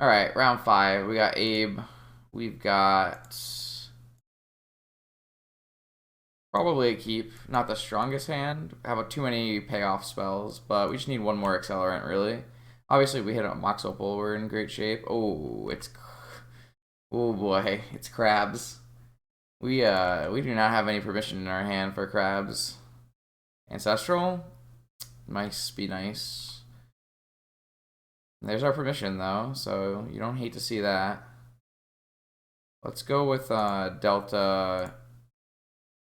All right, round 5. We got Abe. We've got probably a keep. Not the strongest hand. Have too many payoff spells, but we just need one more accelerant, really. Obviously, we hit a Mox Opal. We're in great shape. Oh, it's... Oh, boy. It's crabs. We do not have any permission in our hand for crabs. Ancestral? Nice, be nice. There's our permission, though, so you don't hate to see that. Let's go with Delta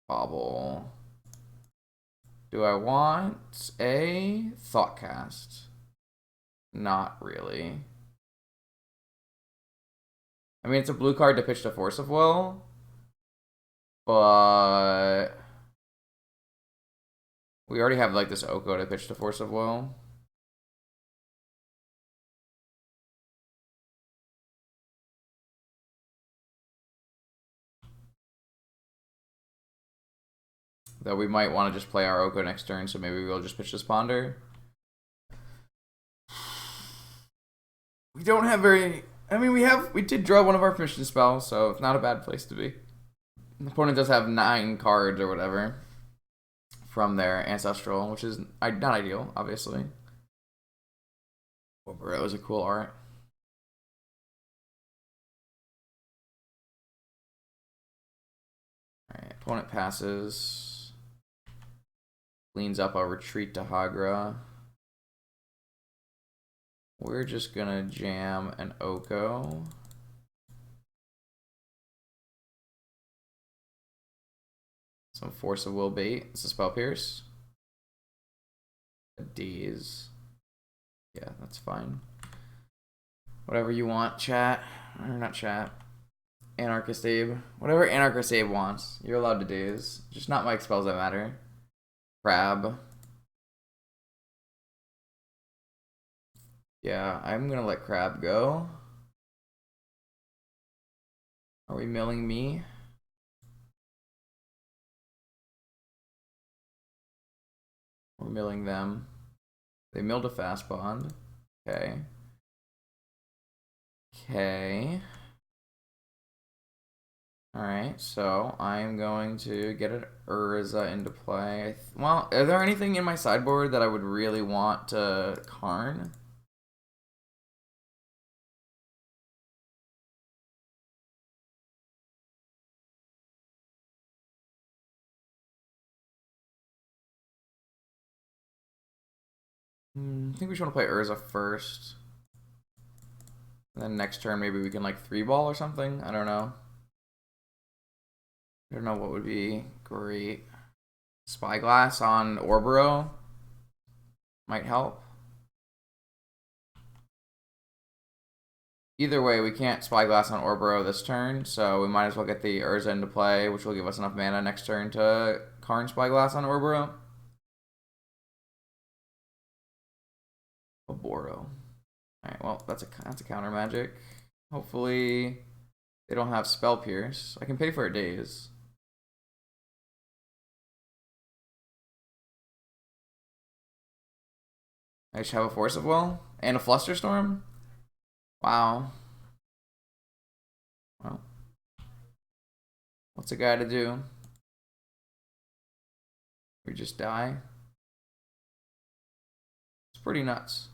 Bobble. Do I want a Thoughtcast? Not really. I mean, it's a blue card to pitch to Force of Will, but we already have like this Oko to pitch to Force of Will. Though we might want to just play our Oko next turn, so maybe we'll just pitch this Ponder. We don't have very... I mean, we did draw one of our permission spells, so it's not a bad place to be. The opponent does have 9 cards or whatever from their Ancestral, which is not ideal, obviously. Oh, bro, it was a cool art. Alright, opponent passes. Cleans up a retreat to Hagra. We're just gonna jam an Oko. Some Force of Will bait. It's a Spell Pierce. D's. Yeah, that's fine. Whatever you want, chat. Or not chat. Anarchist Abe. Whatever Anarchist Abe wants. You're allowed to daze. Just not my spells that matter. Crab. Yeah, I'm gonna let Crab go. Are we milling me? We're milling them. They milled a fast bond. Okay. Okay. Alright, so I'm going to get an Urza into play. Well, are there anything in my sideboard that I would really want to Karn? I think we should want to play Urza first. And then next turn maybe we can like 3-ball or something. I don't know. I don't know what would be great. Spyglass on Orboro might help. Either way, we can't Spyglass on Orboro this turn, so we might as well get the Urza into play, which will give us enough mana next turn to Karn Spyglass on Orboro. Oboro. Alright, well, that's a counter magic. Hopefully they don't have Spell Pierce. I can pay for a daze. I should have a Force of Will and a Flusterstorm. Wow. Well, what's a guy to do? We just die. It's pretty nuts.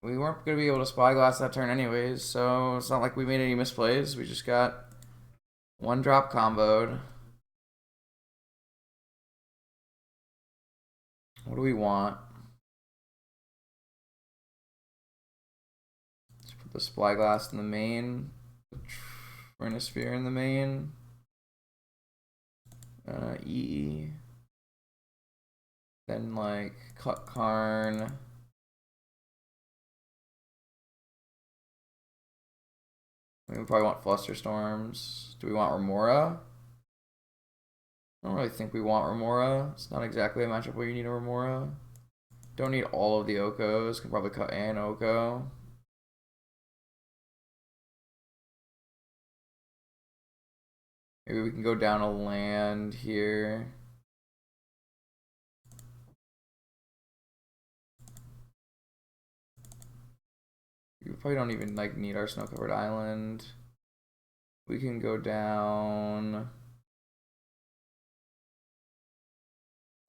We weren't going to be able to Spyglass that turn anyways, so it's not like we made any misplays. We just got 1-drop comboed. What do we want? Let's put the Spyglass in the main. Sphere in the main. EE. Then like cut Karn. We probably want Flusterstorms. Do we want Remora? I don't really think we want Remora. It's not exactly a matchup where you need a Remora. Don't need all of the Okos. Can probably cut an Oko. Maybe we can go down a land here. We probably don't even like need our snow-covered island. We can go down.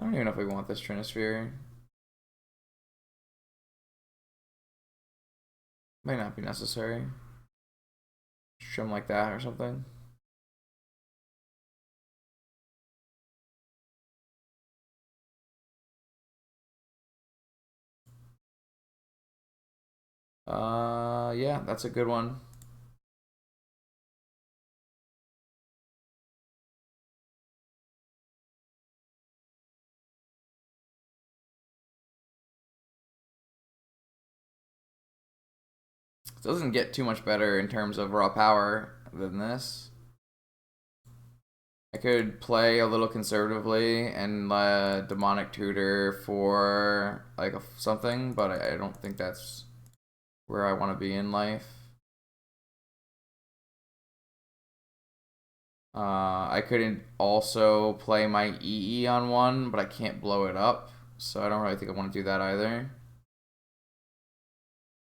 I don't even know if we want this Trinisphere. Might not be necessary. Trim like that or something. Yeah, that's a good one. It doesn't get too much better in terms of raw power than this. I could play a little conservatively and demonic tutor for like something, but I don't think that's where I want to be in life. I could also play my EE on one, but I can't blow it up, so I don't really think I want to do that either.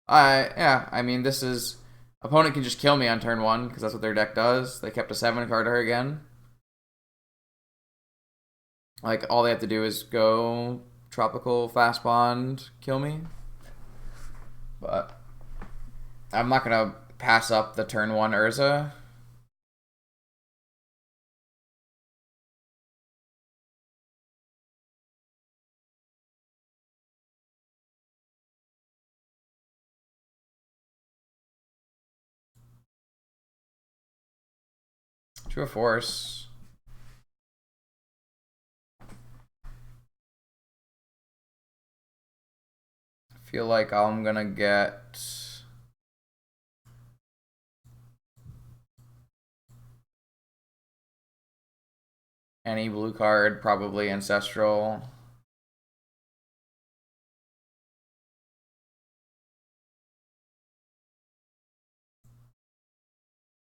I mean, this is opponent can just kill me on turn one because that's what their deck does. They kept a 7 card her again. Like all they have to do is go tropical fast bond, kill me. But I'm not gonna pass up the turn one Urza. To a force. I feel like I'm gonna get any blue card, probably ancestral.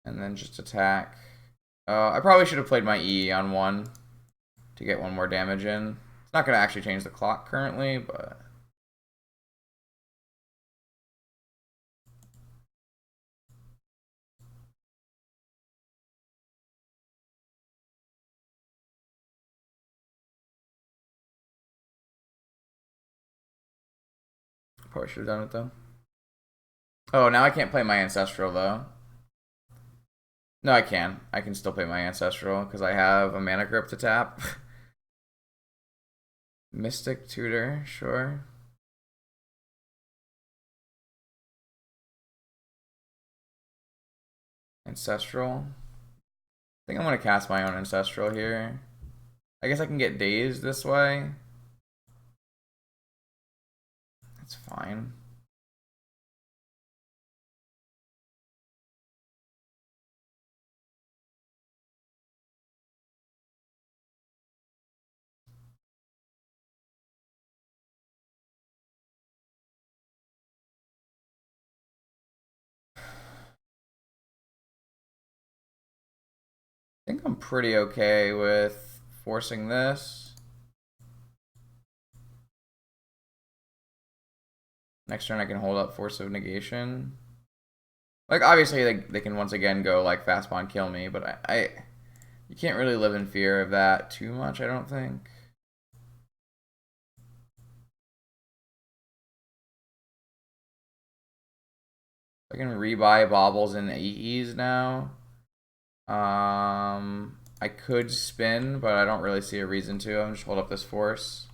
And then just attack. I probably should have played my E on one to get one more damage in. It's not gonna actually change the clock currently, but probably should have done it though. Oh, now I can't play my ancestral though. No, I can. I can still play my ancestral because I have a mana grip to tap. Mystic tutor, sure. Ancestral. I think I'm gonna cast my own ancestral here. I guess I can get dazed this way. That's fine. I think I'm pretty okay with forcing this. Next turn I can hold up Force of Negation. Like obviously they can once again go like fast bond kill me, but I you can't really live in fear of that too much, I don't think. I can rebuy baubles and AEs now. I could spin, but I don't really see a reason to. I'm just hold up this force.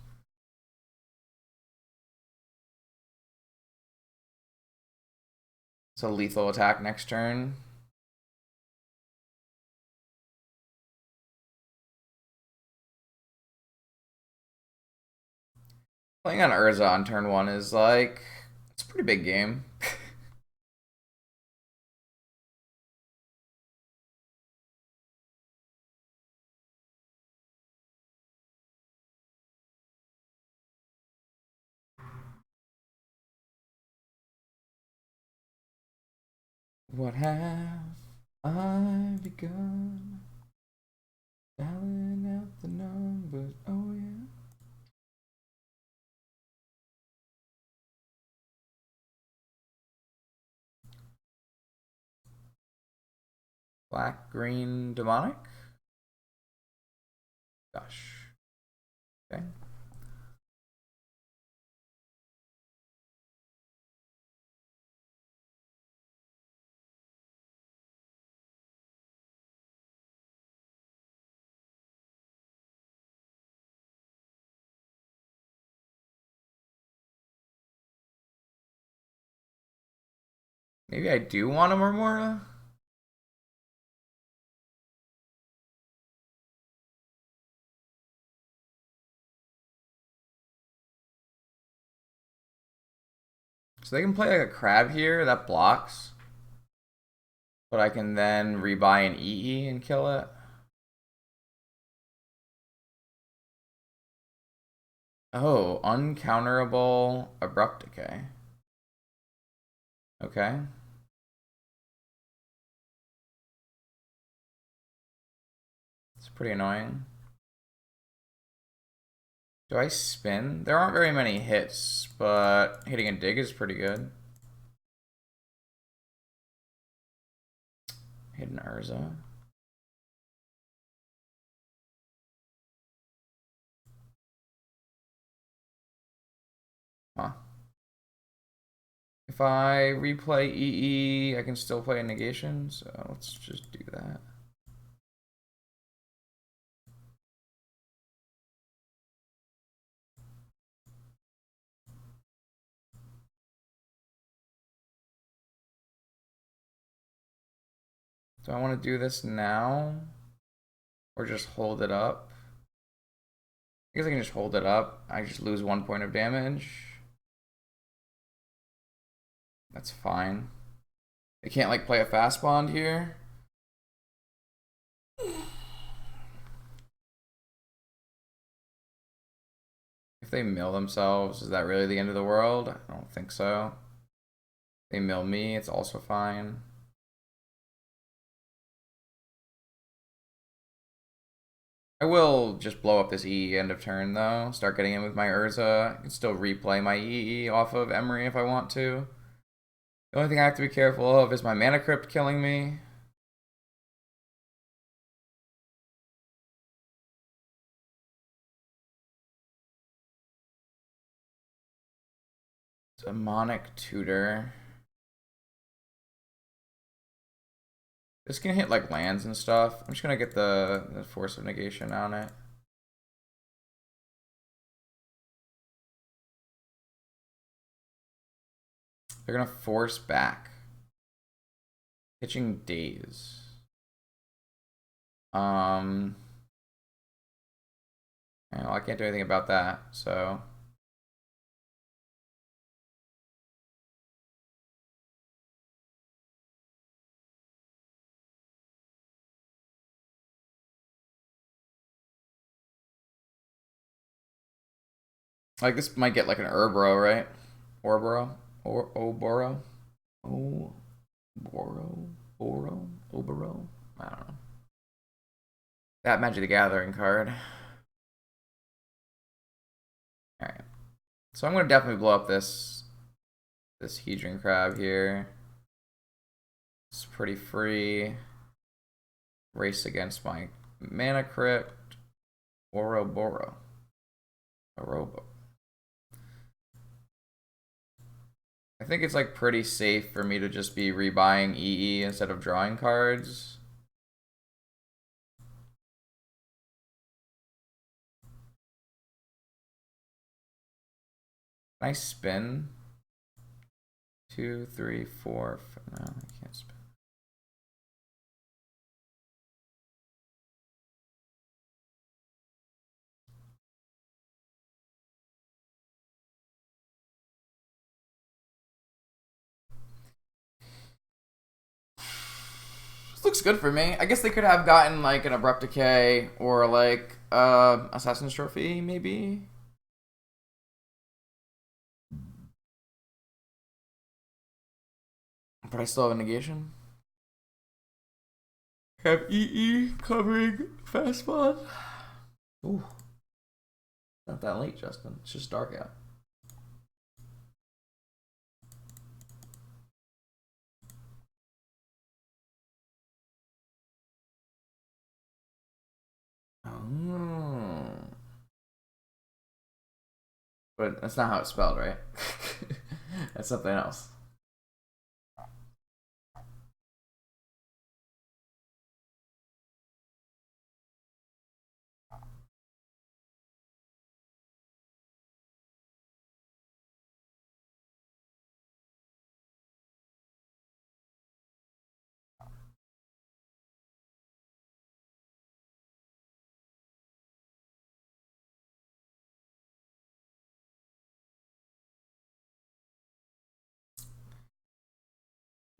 It's a lethal attack next turn. Playing on Urza on turn one is like it's a pretty big game. What have I begun? Black, green, demonic? Gosh. Okay. Maybe I do want a Murmura? So they can play like a crab here that blocks. But I can then rebuy an EE and kill it. Oh, uncounterable abrupt decay. Okay. It's pretty annoying. Do I spin? There aren't very many hits, but hitting a dig is pretty good. Hit an Urza. Huh. If I replay EE, I can still play a negation, so let's just do that. Do I want to do this now? Or just hold it up? I guess I can just hold it up. I just lose 1 point of damage. That's fine. They can't like play a fast bond here. If they mill themselves, is that really the end of the world? I don't think so. If they mill me, it's also fine. I will just blow up this EE end of turn though. Start getting in with my Urza. I can still replay my EE off of Emery if I want to. The only thing I have to be careful of is my Mana Crypt killing me. Demonic Tutor. This can hit like lands and stuff. I'm just gonna get the Force of Negation on it. They're gonna force back. Pitching Daze. Well, I can't do anything about that, so. Like this might get like an Urboro, right? Orboro? Or Oboro? Oboro? Oboro? I don't know. That Magic the Gathering card. Alright. So I'm gonna definitely blow up this Hedron Crab here. It's pretty free. Race against my Mana Crypt. Oroboro. Orobo. I think it's like pretty safe for me to just be rebuying EE instead of drawing cards. Can I spin? 2, 3, 4. No, I can't spin. This looks good for me. I guess they could have gotten like an Abrupt Decay or like Assassin's Trophy, maybe. But I still have a negation. Have EE covering fast spawn. Ooh. Not that late, Justin. It's just dark out. Hmm. But that's not how it's spelled, right? That's something else.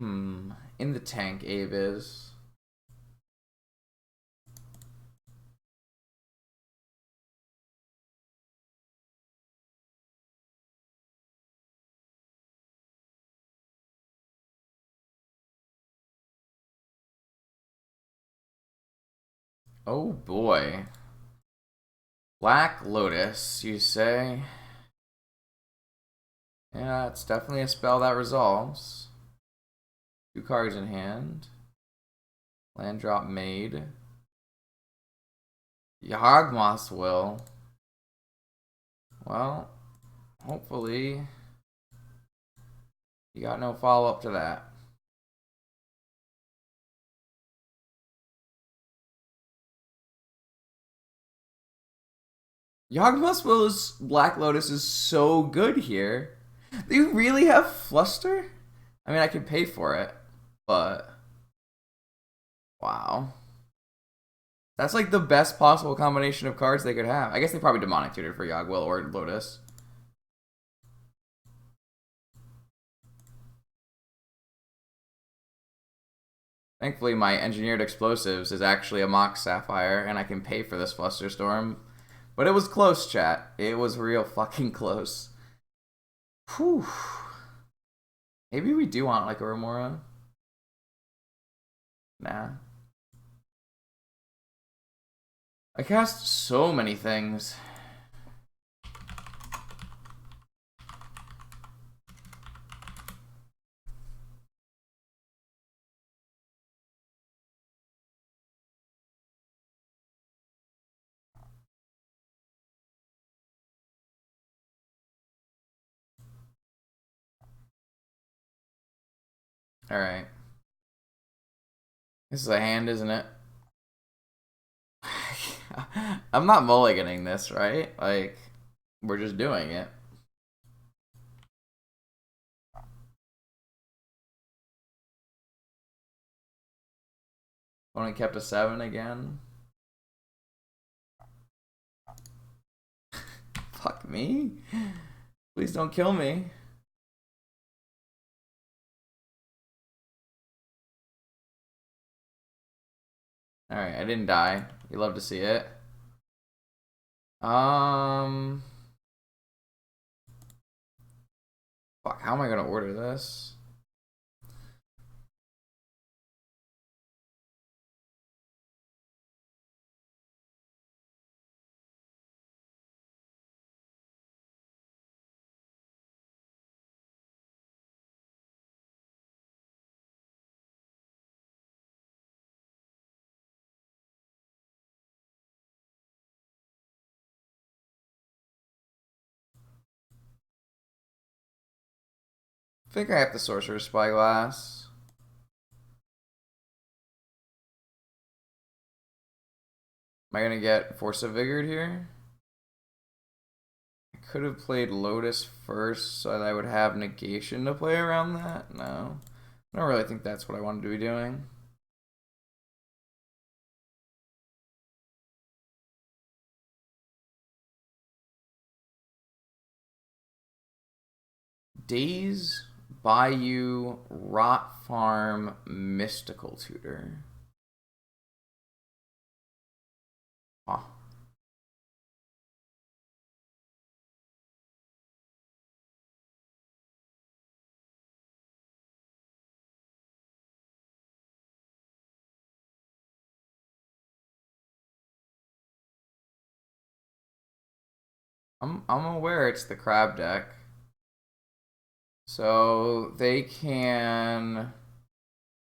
Hmm. In the tank, Abe is. Oh boy. Black Lotus, you say? Yeah, it's definitely a spell that resolves. Two cards in hand. Land drop made. Yawgmoth's Will. Well, hopefully you got no follow up to that. Yawgmoth's Will is Black Lotus is so good here. Do you really have Fluster? I mean, I could pay for it, but wow. That's like the best possible combination of cards they could have. I guess they probably Demonic Tutored for Yawgwill or Lotus. Thankfully, my Engineered Explosives is actually a Mox Sapphire, and I can pay for this Flusterstorm. But it was close, chat. It was real fucking close. Whew. Maybe we do want like a Remora. Nah. I cast so many things. Alright. This is a hand, isn't it? I'm not mulliganing this, right? Like, we're just doing it. Only kept a 7 again. Fuck me. Please don't kill me. Alright, I didn't die. You love to see it. Um. Fuck, how am I gonna order this? I think I have the Sorcerer's Spyglass. Am I gonna get Force of Vigor here? I could have played Lotus first so that I would have negation to play around that. No. I don't really think that's what I wanted to be doing. Days, Bayou, Rot Farm, Mystical Tutor. Huh. I'm aware it's the crab deck. So they can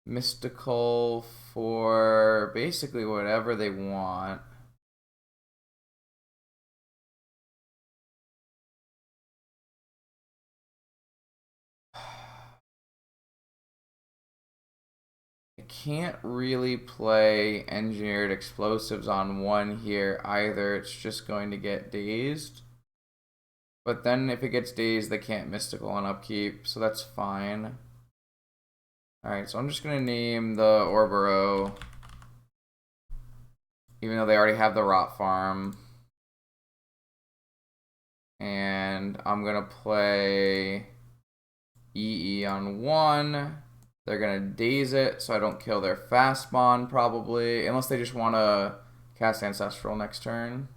mystical for basically whatever they want. can't really play engineered explosives on one here either. It's just going to get dazed. But then if it gets dazed, they can't mystical on upkeep, so that's fine. Alright, so I'm just gonna name the Orboro, even though they already have the Rot Farm. And I'm gonna play EE on one. They're gonna daze it so I don't kill their fast spawn probably, unless they just wanna cast Ancestral next turn.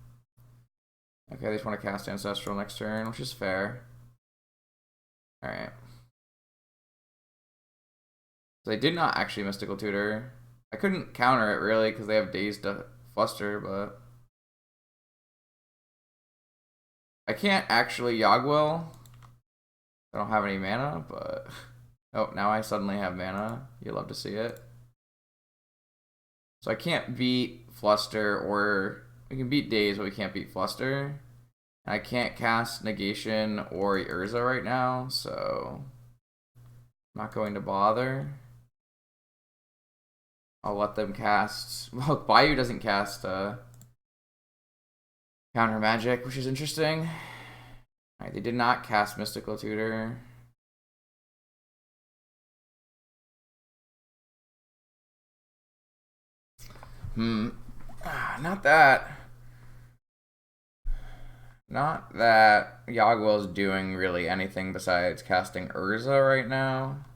Okay, they just want to cast Ancestral next turn, which is fair. Alright. So they did not actually Mystical Tutor. I couldn't counter it really because they have Dazed to Fluster, but I can't actually Yogwell. I don't have any mana, but oh, now I suddenly have mana. You'll love to see it. So I can't beat Fluster, or we can beat Daze, but we can't beat Fluster. I can't cast Negation or Urza right now, so I'm not going to bother. I'll let them cast. Well, Bayou doesn't cast counter magic, which is interesting. Alright, they did not cast Mystical Tutor. Not that. Not that Yogwell's doing really anything besides casting Urza right now.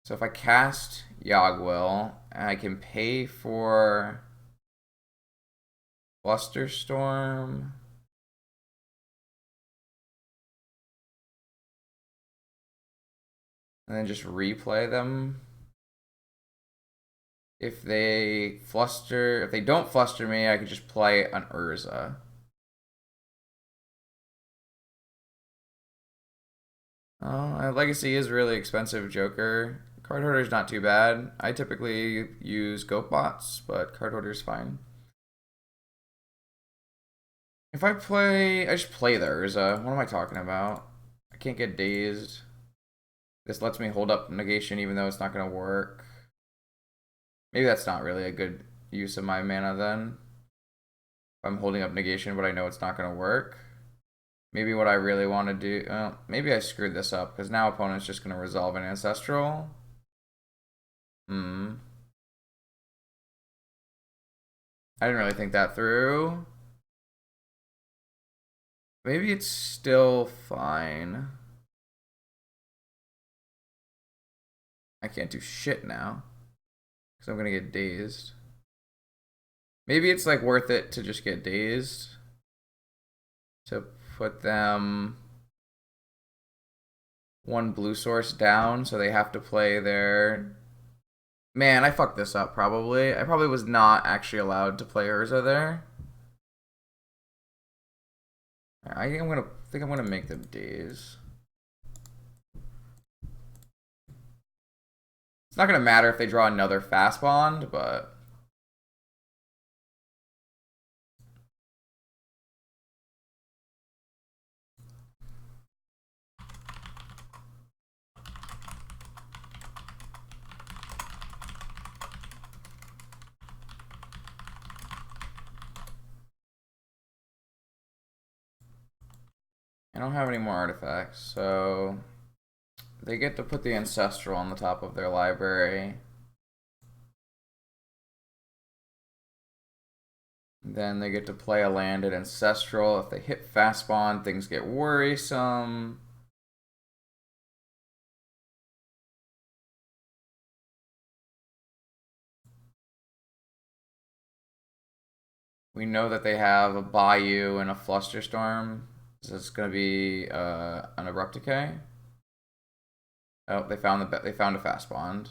So if I cast Yogwell, I can pay for Flusterstorm. And then just replay them. If they don't fluster me, I could just play an Urza. Oh, Legacy is really expensive, Joker. Card Hoarder's not too bad. I typically use GoatBots, but Card Hoarder's fine. If I just play the Urza. What am I talking about? I can't get dazed. This lets me hold up negation even though it's not going to work. Maybe that's not really a good use of my mana then. I'm holding up negation, but I know it's not going to work. Maybe what I really want to do... maybe I screwed this up, because now opponent's just going to resolve an Ancestral. I didn't really think that through. Maybe it's still fine. I can't do shit now, because I'm going to get dazed. Maybe it's like worth it to just get dazed. To put them one blue source down, so they have to play their... Man, I fucked this up probably. I probably was not actually allowed to play Urza there. I think I'm gonna make them daze. It's not gonna matter if they draw another fast bond, but I don't have any more artifacts, so they get to put the Ancestral on the top of their library. Then they get to play a landed Ancestral. If they hit fast bond, things get worrisome. We know that they have a Bayou and a Flusterstorm. So it's gonna be an Abrupt Decay. Oh, they found a fast bond.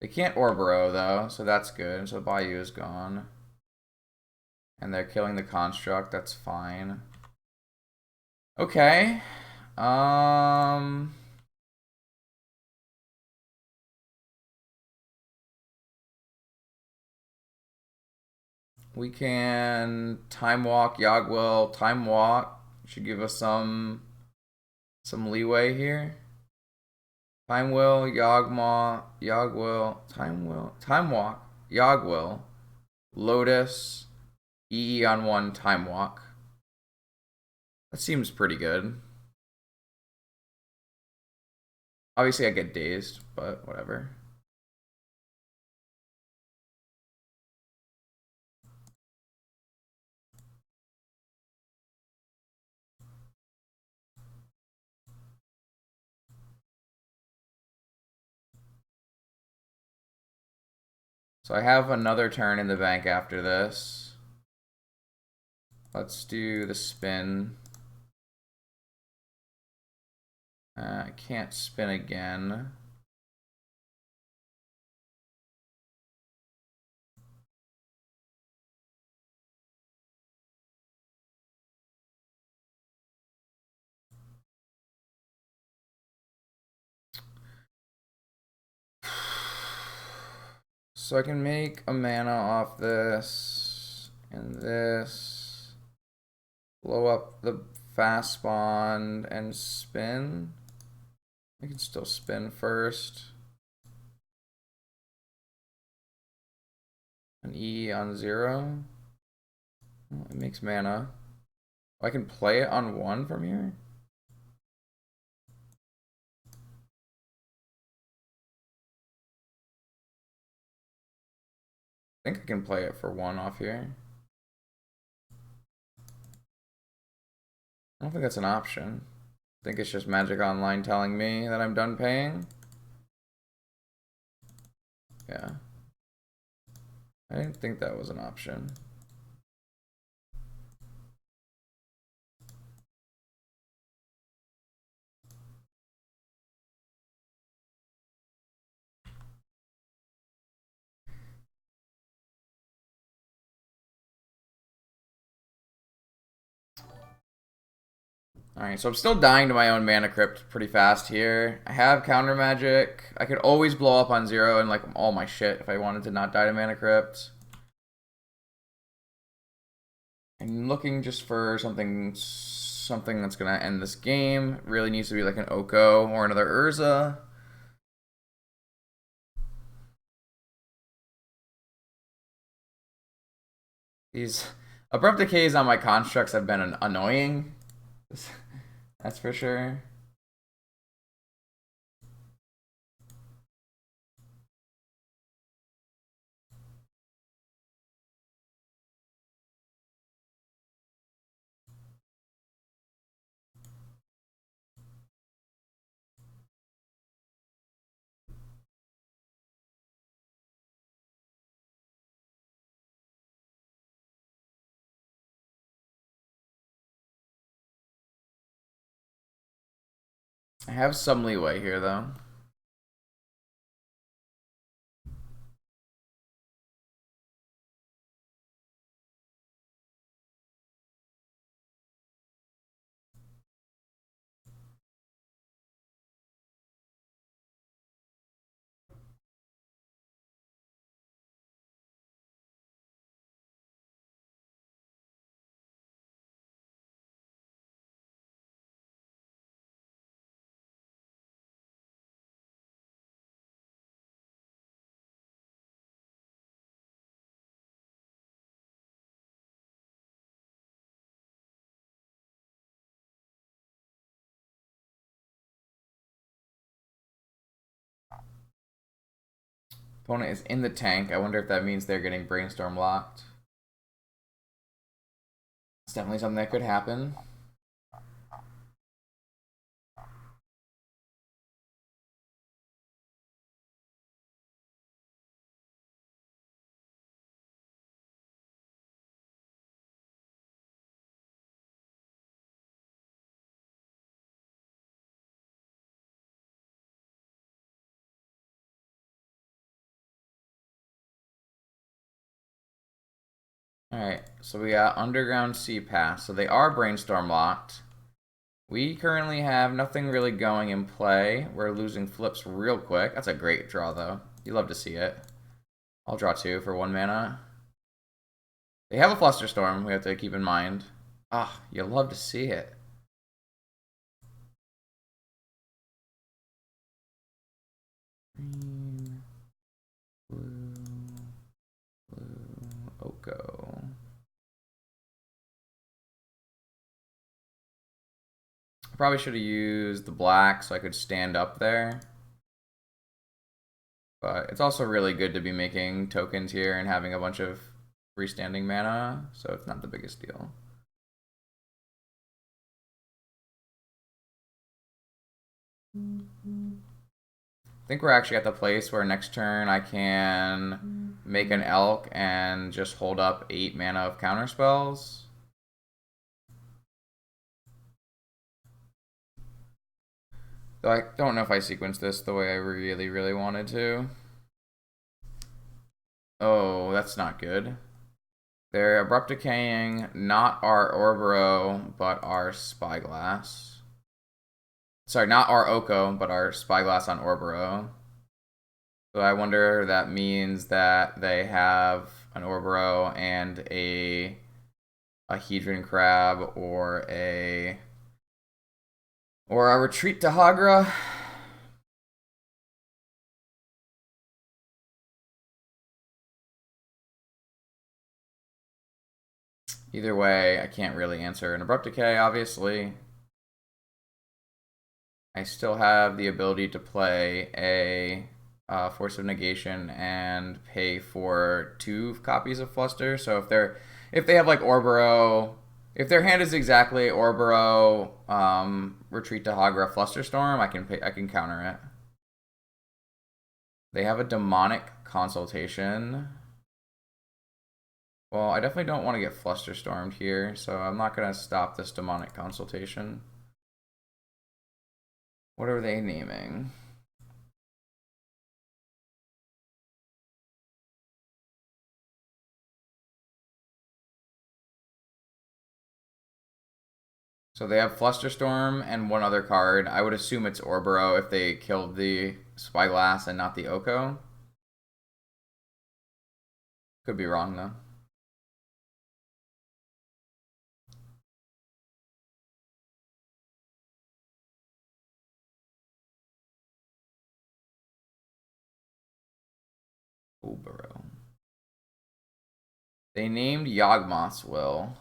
They can't Orboro though, so that's good. So Bayou is gone. And they're killing the construct, that's fine. Okay. We can Time Walk, Yogwell. Time Walk should give us some leeway here. Time Will, Yawgmoth, Yogwill, Time Walk, Yogwill, Lotus, EE on one, Time Walk. That seems pretty good. Obviously, I get dazed, but whatever. So I have another turn in the bank after this. Let's do the spin. I can't spin again. So I can make a mana off this and this. Blow up the fast spawn and spin. I can still spin first. An E on 0. Oh, it makes mana. Oh, I can play it on 1 from here? I think I can play it for 1 off here. I don't think that's an option. I think it's just Magic Online telling me that I'm done paying. Yeah. I didn't think that was an option. Alright, so I'm still dying to my own mana crypt pretty fast here. I have counter magic. I could always blow up on 0 and like all my shit if I wanted to not die to mana crypt. I'm looking just for something that's gonna end this game. It really needs to be like an Oko or another Urza. These abrupt decays on my constructs have been annoying. That's for sure. I have some leeway here though. Opponent is in the tank. I wonder if that means they're getting brainstorm locked. It's definitely something that could happen. Alright, so we got Underground Sea Pass. So they are brainstorm locked. We currently have nothing really going in play. We're losing flips real quick. That's a great draw, though. You love to see it. I'll draw 2 for 1 mana. They have a Flusterstorm we have to keep in mind. Ah, you love to see it. Green, blue, blue, Oko. I probably should have used the black so I could stand up there. But it's also really good to be making tokens here and having a bunch of freestanding mana, so it's not the biggest deal. I think we're actually at the place where next turn I can make an elk and just hold up 8 mana of counter spells. Though I don't know if I sequenced this the way I really, really wanted to. Oh, that's not good. They're abrupt decaying not our Orboro, but our Spyglass. Sorry, not our Oko, but our Spyglass on Orboro. So I wonder if that means that they have an Orboro and a Hedron Crab or a Retreat to Hagra. Either way, I can't really answer. An Abrupt Decay, obviously. I still have the ability to play a Force of Negation and pay for 2 copies of Fluster. So if they have like Orboro, if their hand is exactly Orboro, Retreat to Hagra, Flusterstorm, I can counter it. They have a Demonic Consultation. Well, I definitely don't want to get Flusterstormed here, so I'm not going to stop this Demonic Consultation. What are they naming? So they have Flusterstorm and one other card. I would assume it's Orboro if they killed the Spyglass and not the Oko. Could be wrong though. Orboro. They named Yawgmoth's Will.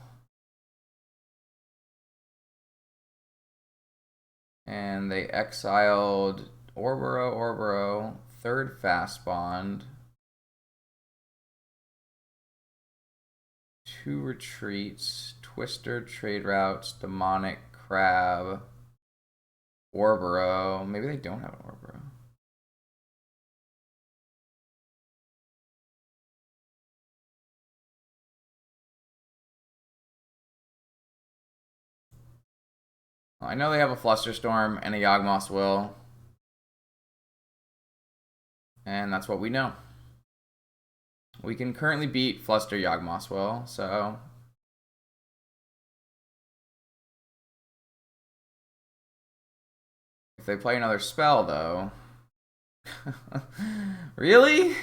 And they exiled Orboro, third Fast Bond. 2 retreats, Twister, Trade Routes, Demonic Crab, Orboro. Maybe they don't have an Orboro. Well, I know they have a Flusterstorm and a Yawgmoth's Will. And that's what we know. We can currently beat Fluster Yawgmoth's Will, so if they play another spell, though... Really?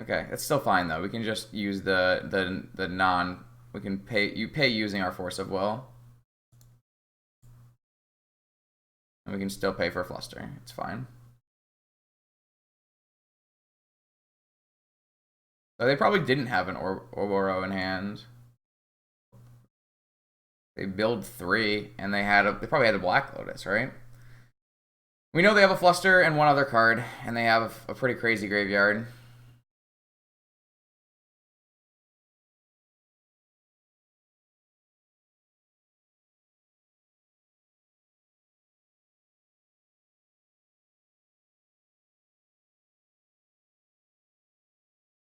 Okay, that's still fine, though. We can just use the non... We can pay using our Force of Will. And we can still pay for Fluster. It's fine. So they probably didn't have an Orboro in hand. They build 3, and they probably had a Black Lotus, right? We know they have a Fluster and one other card, and they have a pretty crazy graveyard.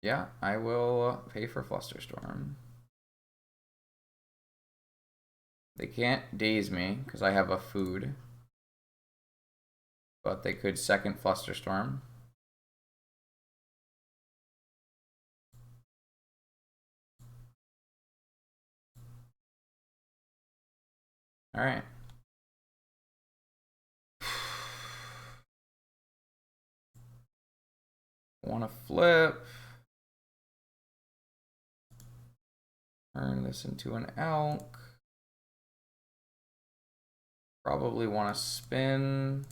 Yeah, I will pay for Flusterstorm. They can't daze me because I have a food. But they could second Flusterstorm. Alright. Want to flip. Turn this into an elk. Probably want to spin.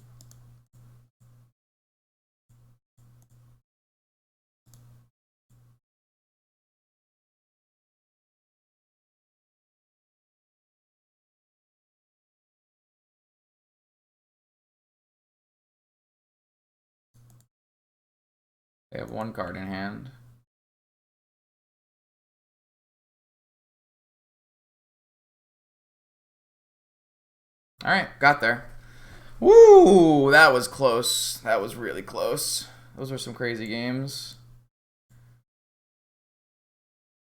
They have one card in hand. All right, got there. Woo! That was close. That was really close. Those were some crazy games.